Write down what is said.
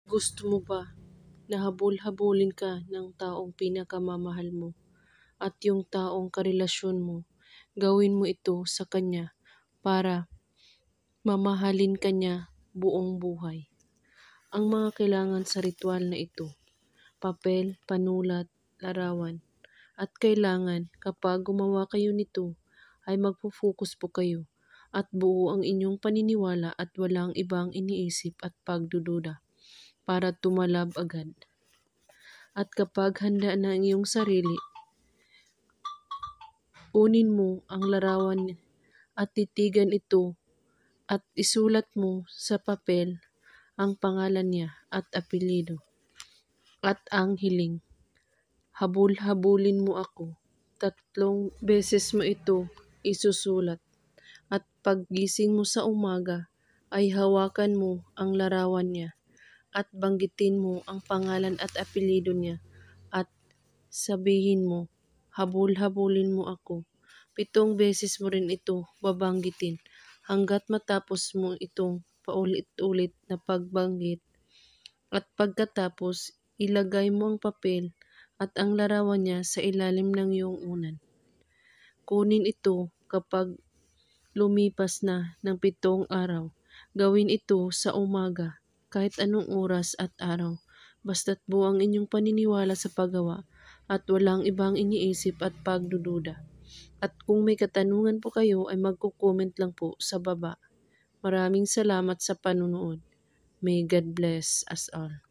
Gusto mo ba na habol-habulin ka ng taong pinakamamahal mo at yung taong karelasyon mo? Gawin mo ito sa kanya para mamahalin ka niya buong buhay. Ang mga kailangan sa ritual na ito: papel, panulat, larawan. At kailangan kapag gumawa kayo nito ay magpo-focus po kayo at buo ang inyong paniniwala at walang ibang iniisip at pagdududa para tumalab agad. At kapag handa na ang iyong sarili, kunin mo ang larawan at titigan ito at isulat mo sa papel ang pangalan niya at apelyido at ang hiling. Habul-habulin mo ako. 3 beses mo ito isusulat. At paggising mo sa umaga ay hawakan mo ang larawan niya at banggitin mo ang pangalan at apelyido niya at sabihin mo, habul-habulin mo ako. 7 beses mo rin ito babanggitin hanggat matapos mo itong paulit-ulit na pagbanggit. At pagkatapos, ilagay mo ang papel at ang larawan niya sa ilalim ng iyong unan. Kunin ito kapag lumipas na ng 7 araw. Gawin ito sa umaga, kahit anong oras at araw. Basta't buo ang inyong paniniwala sa paggawa at walang ibang iniisip at pagdududa. At kung may katanungan po kayo ay magko-comment lang po sa baba. Maraming salamat sa panunood. May God bless us all.